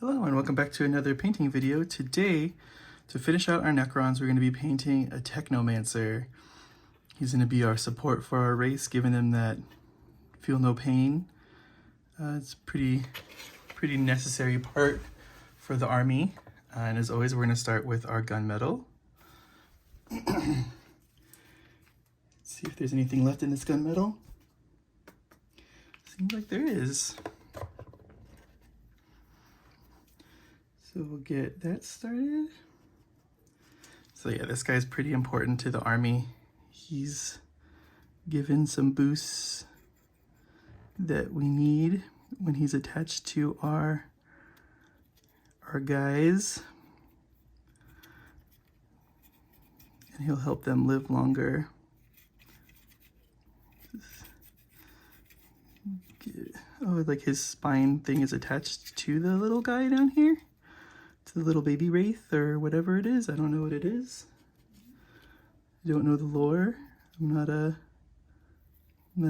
Hello and welcome back to another painting video. Today, to finish out our Necrons, we're going to be painting a Technomancer. He's going to be our support for our race, giving them that feel no pain. It's pretty necessary part for the army. And as always, we're going to start with our gunmetal. See if there's anything left in this gunmetal. Seems like there is. So we'll get that started. So yeah, this guy's pretty important to the army. He's given some boosts that we need when he's attached to our guys. And he'll help them live longer. Oh, like his spine thing is attached to the little guy down here. To the little baby wraith or whatever it is. I don't know what it is. I don't know the lore. I'm not a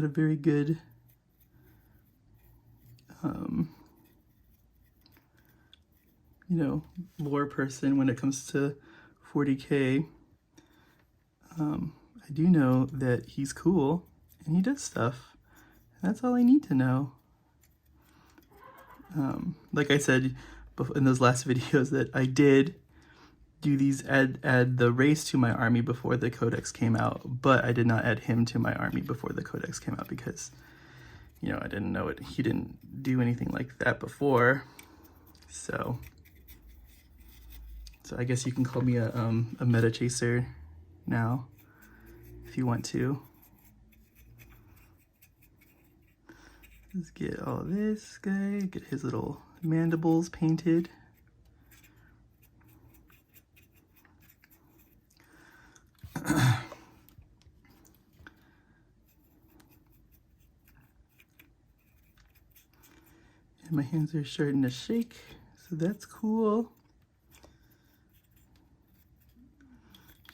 very good lore person when it comes to 40K. I do know that he's cool and he does stuff. That's all I need to know. Like I said in those last videos, that I did do these, add the race to my army before the codex came out, but I did not add him to my army before the codex came out because, you know, I didn't know it. He didn't do anything like that before. So I guess you can call me a meta chaser now if you want to. Let's get all this guy, get his little mandibles painted. And my hands are starting to shake, so that's cool.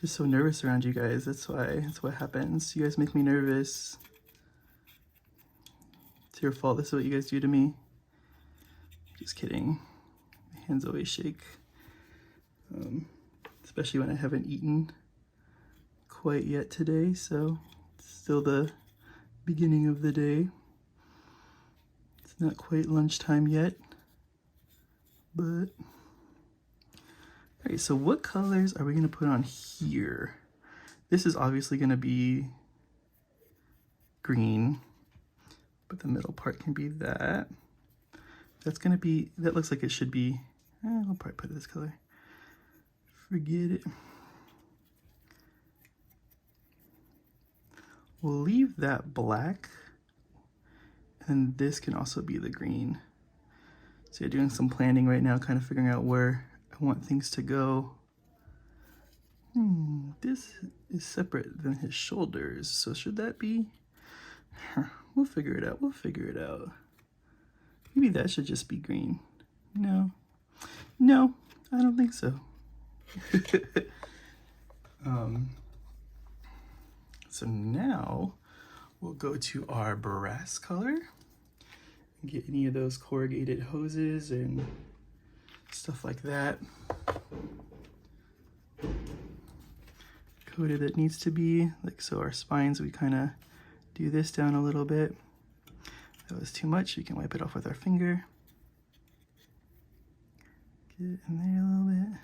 Just so nervous around you guys, that's what happens. You guys make me nervous. It's your fault, this is what you guys do to me. Just kidding. My hands always shake. Especially when I haven't eaten quite yet today, so it's still the beginning of the day. It's not quite lunchtime yet, but... Alright, so what colors are we going to put on here? This is obviously going to be green, but the middle part can be that. That's going to be, that looks like it should be, I'll probably put this color. Forget it. We'll leave that black, and this can also be the green. So yeah, doing some planning right now, kind of figuring out where I want things to go. This is separate than his shoulders, so should that be? We'll figure it out, we'll figure it out. Maybe that should just be green. No, I don't think so. So now we'll go to our brass color and get any of those corrugated hoses and stuff like that coated that needs to be, like so our spines, we kind of do this down a little bit. That was too much, we can wipe it off with our finger. Get it in there a little bit.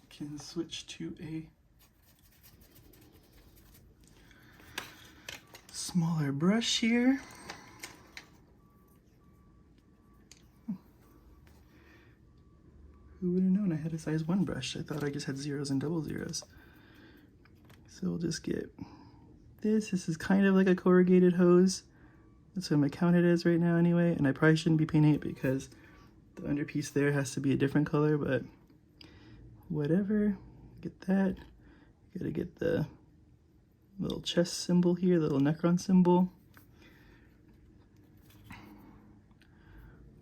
Can switch to a smaller brush here. Who would have known I had a size 1 brush? I thought I just had zeros and double zeros. So we'll just get this. This is kind of like a corrugated hose. That's what I'm gonna count it as right now anyway. And I probably shouldn't be painting it because the underpiece there has to be a different color, but whatever. Get that. Gotta get the little chest symbol here, the little Necron symbol.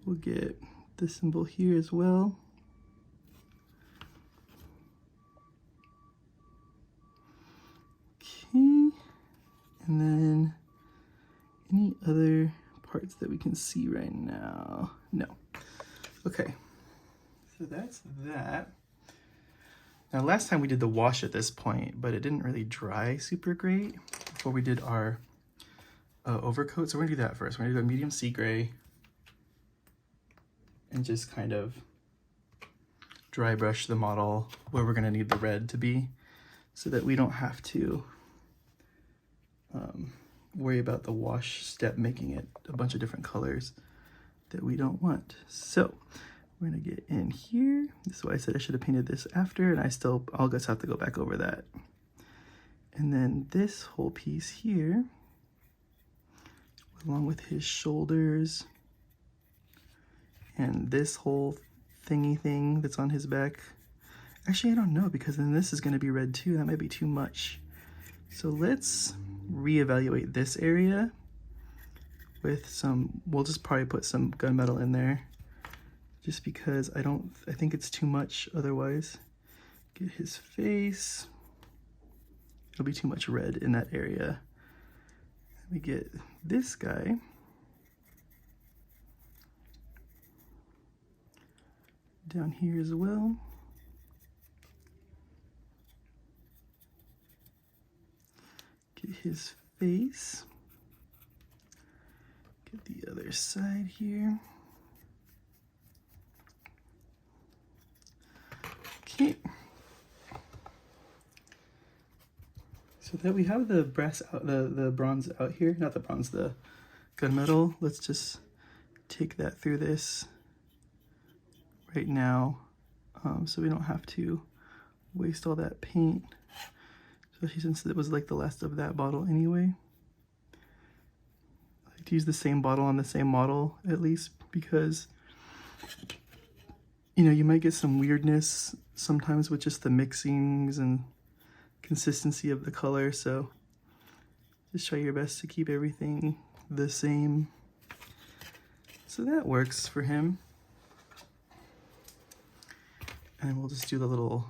We'll get this symbol here as well. Okay, and then any other parts that we can see right now. No. Okay, so that's that. Now last time we did the wash at this point, but it didn't really dry super great before we did our overcoat. So we're gonna do that first. We're gonna do a medium sea gray and just kind of dry brush the model where we're gonna need the red to be so that we don't have to worry about the wash step making it a bunch of different colors that we don't want. So we're gonna get in here. This is why I said I should have painted this after, and I'll just have to go back over that. And then this whole piece here, along with his shoulders, and this whole thingy thing that's on his back. Actually, I don't know, because then this is gonna be red too. That might be too much. So let's reevaluate this area with some, we'll just probably put some gunmetal in there just because I think it's too much otherwise. Get his face. It'll be too much red in that area. Let me get this guy. Down here as well. Get his face. Get the other side here. Okay. So that we have the brass out, the bronze out here, not the bronze, the gunmetal. Let's just take that through this right now, so we don't have to waste all that paint, especially since it was like the last of that bottle anyway. I like to use the same bottle on the same model at least, because you know, you might get some weirdness sometimes with just the mixings and consistency of the color, so just try your best to keep everything the same. So that works for him. And we'll just do the little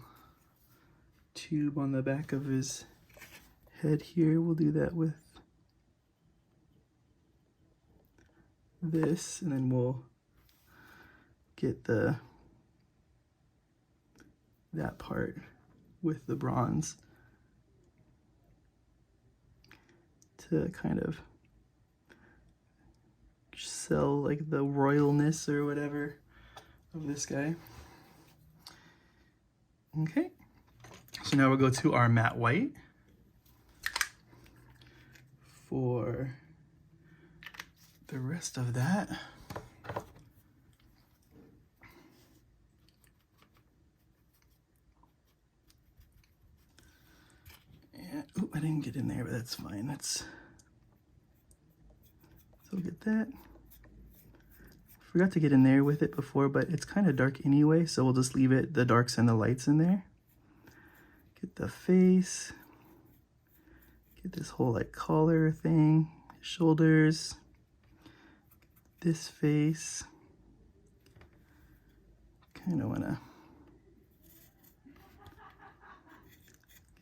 tube on the back of his head here. We'll do that with this, and then we'll get that part with the bronze to kind of sell like the royalness or whatever of this guy. Okay, so now we'll go to our matte white for the rest of that. And, oh, I didn't get in there, but that's fine. So we'll get that. Forgot to get in there with it before, but it's kind of dark anyway, so we'll just leave it, the darks and the lights in there. Get the face. Get this whole like collar thing, shoulders, this face. Kind of want to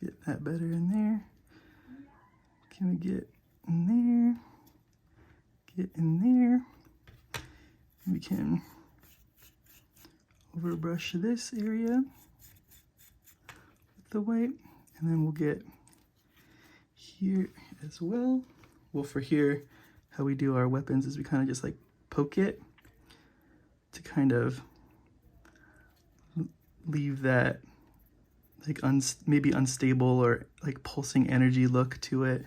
get that better in there. Can we get in there? Get in there. We can overbrush this area with the white, and then we'll get here as well. Well, for here, how we do our weapons is we kind of just like poke it to kind of leave that like maybe unstable or like pulsing energy look to it.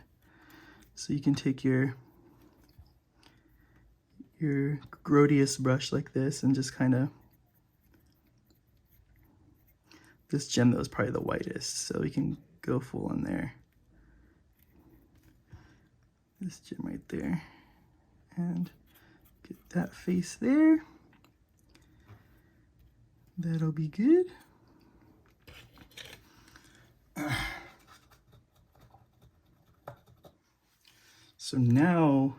So you can take your Grodius brush like this and just kind of, this gem though is probably the whitest, so we can go full in there. This gem right there, and get that face there. That'll be good. So now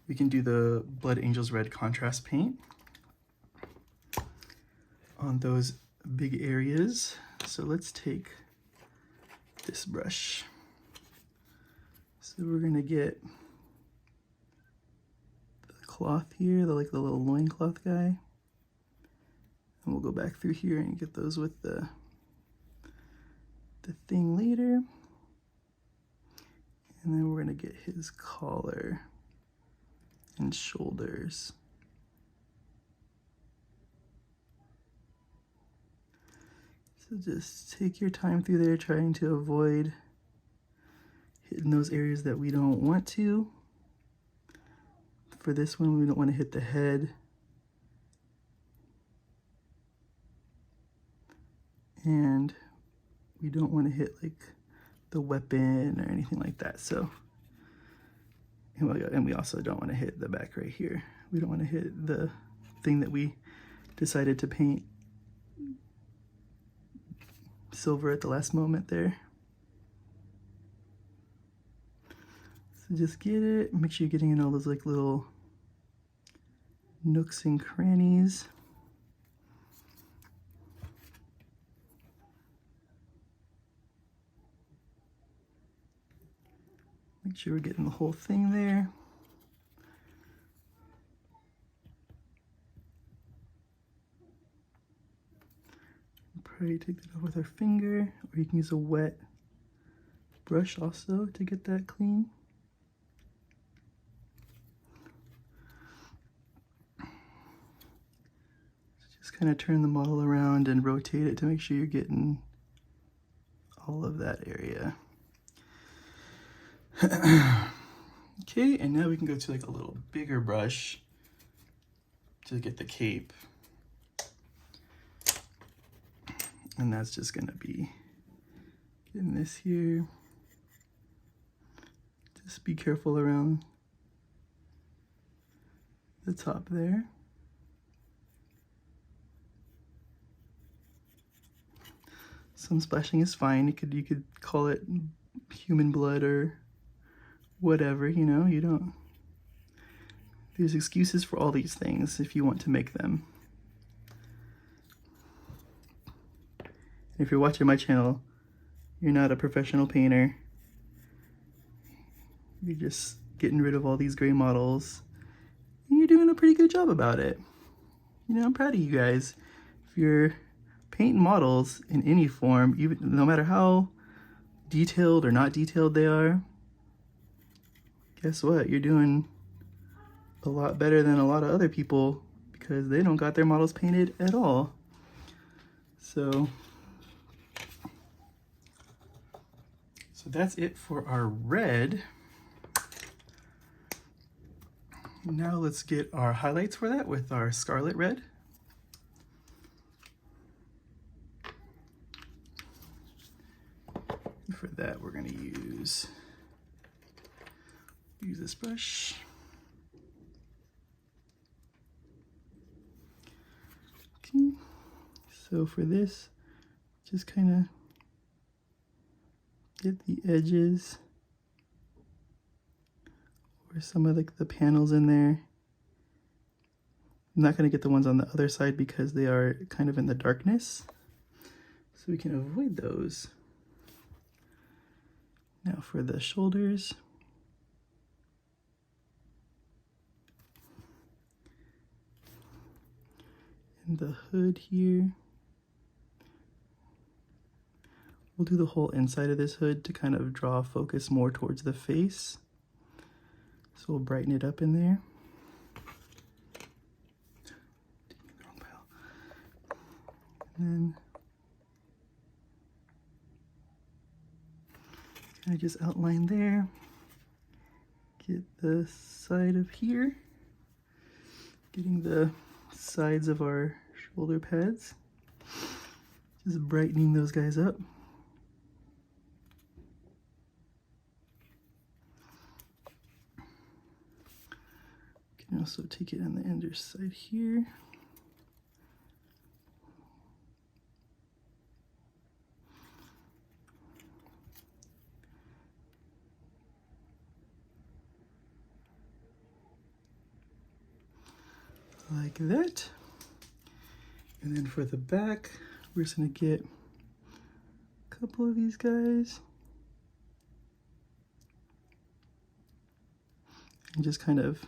we can do the Blood Angels Red contrast paint on those big areas. So let's take this brush. So we're gonna get cloth here, like the little loincloth guy. And we'll go back through here and get those with the thing later. And then we're gonna get his collar and shoulders. So just take your time through there, trying to avoid hitting those areas that we don't want to. For this one, we don't want to hit the head. And we don't want to hit like the weapon or anything like that. So, and we also don't want to hit the back right here. We don't want to hit the thing that we decided to paint silver at the last moment there. So just get it, make sure you're getting in all those like little nooks and crannies. Make sure we're getting the whole thing there. Probably take that off with our finger, or you can use a wet brush also to get that clean. Just kind of turn the model around and rotate it to make sure you're getting all of that area. Okay, and now we can go to like a little bigger brush to get the cape. And that's just gonna be getting this here. Just be careful around the top there. Some splashing is fine. You could call it human blood or whatever, you know, you don't. There's excuses for all these things if you want to make them. If you're watching my channel, you're not a professional painter. You're just getting rid of all these gray models. And you're doing a pretty good job about it. You know, I'm proud of you guys. If you're painting models in any form, even no matter how detailed or not detailed they are, guess what? You're doing a lot better than a lot of other people because they don't got their models painted at all. So that's it for our red. Now let's get our highlights for that with our scarlet red. For that, we're going to use this brush. Okay. So for this, just kind of get the edges or some of the panels in there. I'm not going to get the ones on the other side because they are kind of in the darkness, so we can avoid those. Now for the shoulders. And the hood here. We'll do the whole inside of this hood to kind of draw focus more towards the face. So we'll brighten it up in there. And then kind of just outline there. Get the side of here. Getting the sides of our shoulder pads. Just brightening those guys up. Can also take it on the underside here. Like that. And then for the back, we're just gonna get a couple of these guys. And just kind of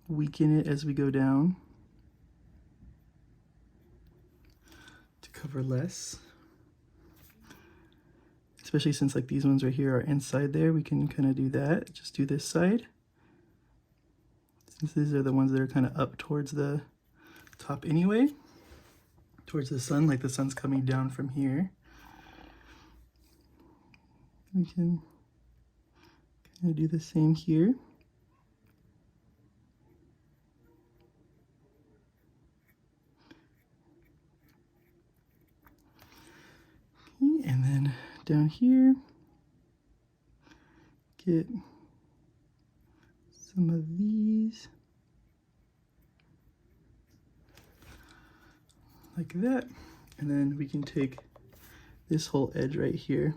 weaken it as we go down to cover less. Especially since like these ones right here are inside there, we can kind of do that. Just do this side. Since these are the ones that are kind of up towards the top anyway, towards the sun, like the sun's coming down from here. We can kind of do the same here. Okay, and then down here, get some of these like that, and then we can take this whole edge right here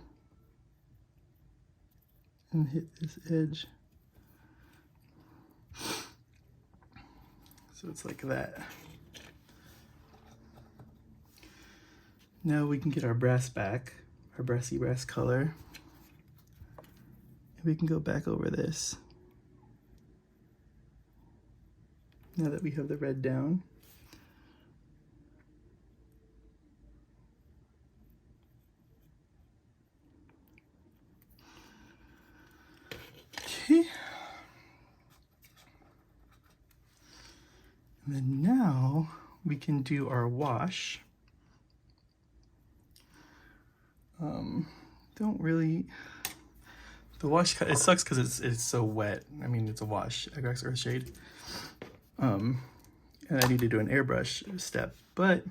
and hit this edge. So it's like that. Now we can get our brass back, our brassy brass color. And we can go back over this. Now that we have the red down. Okay. And then now we can do our wash. Don't really, the wash, it sucks because it's so wet. I mean, it's a wash, Agrax Earthshade. And I need to do an airbrush step, but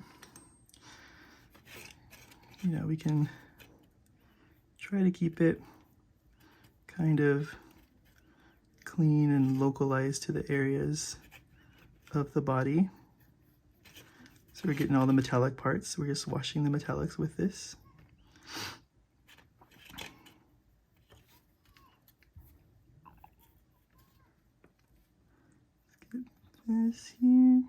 you know, we can try to keep it kind of clean and localized to the areas of the body. So we're getting all the metallic parts. We're just washing the metallics with this. Let's get this here.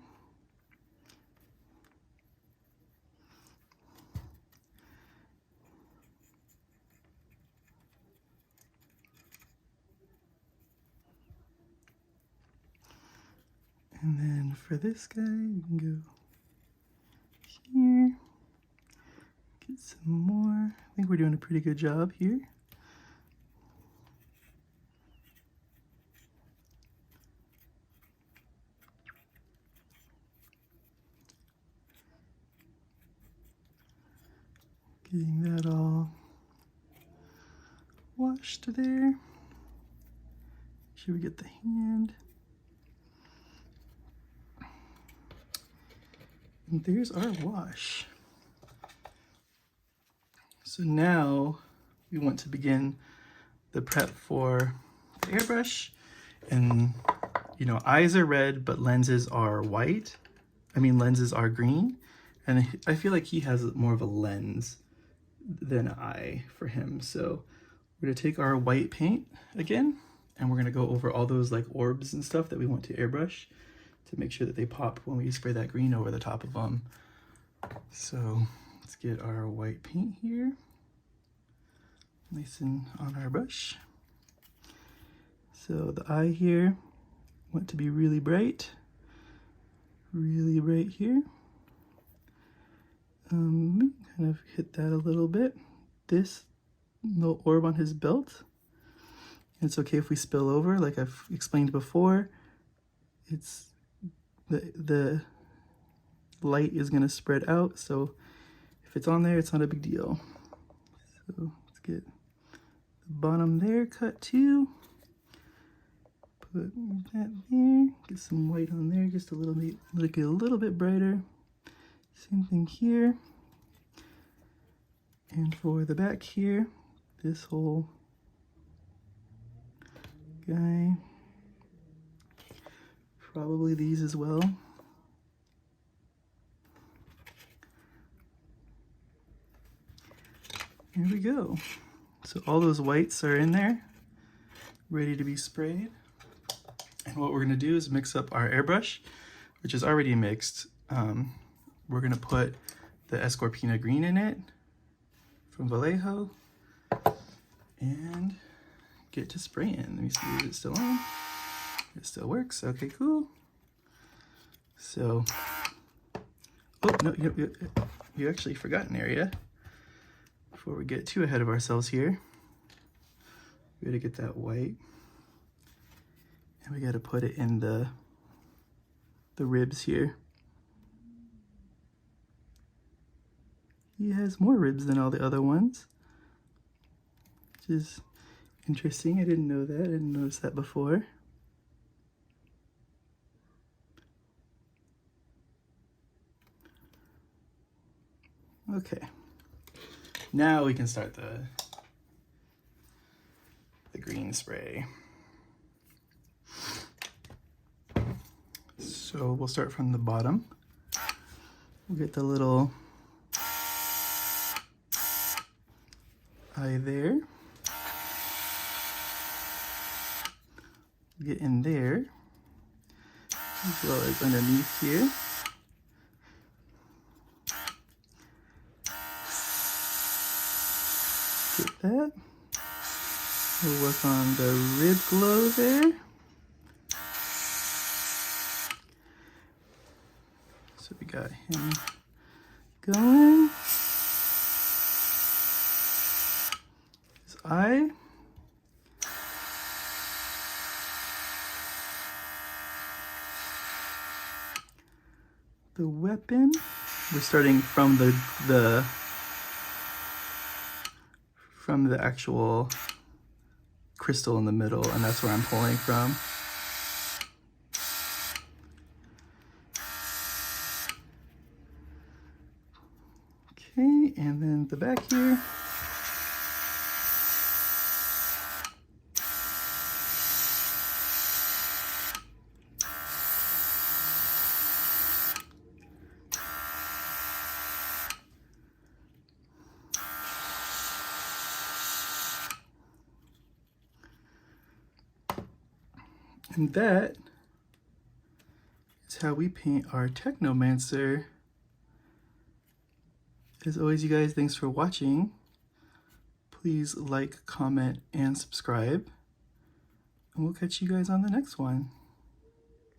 And then for this guy, we can go here, get some more. I think we're doing a pretty good job here. Getting that all washed there. Make sure we get the hand. And there's our wash. So now we want to begin the prep for the airbrush. And you know, eyes are red, but lenses are white. Lenses are green. And I feel like he has more of a lens than an eye for him. So we're gonna take our white paint again, and we're gonna go over all those like orbs and stuff that we want to airbrush to make sure that they pop when we spray that green over the top of them. So let's get our white paint here, nice and on our brush. So the eye here, want to be really bright here. Kind of hit that a little bit. This little orb on his belt, it's okay if we spill over, like I've explained before. It's the light is going to spread out, so if it's on there, it's not a big deal. So let's get the bottom there cut too. Put that there, get some white on there, just a little bit, make it a little bit brighter. Same thing here. And for the back here, this whole guy, probably these as well. Here we go. So all those whites are in there, ready to be sprayed. And what we're gonna do is mix up our airbrush, which is already mixed. We're gonna put the Escorpina green in it from Vallejo and get to spraying. Let me see, is it still on? It still works, okay, cool. So, oh, no, you actually forgot an area. Before we get too ahead of ourselves here, we gotta get that white. And we gotta put it in the ribs here. He has more ribs than all the other ones, which is interesting. I didn't know that. I didn't notice that before. Okay, now we can start the green spray. So we'll start from the bottom. We'll get the little eye there. Get in there, as well as underneath here. Get that. We'll work on the rib glow there. So we got him going. His eye. The weapon. We're starting from the actual crystal in the middle, and that's where I'm pulling from. Okay, and then the back here. And that is how we paint our Technomancer. As always, you guys, thanks for watching. Please like, comment, and subscribe. And we'll catch you guys on the next one.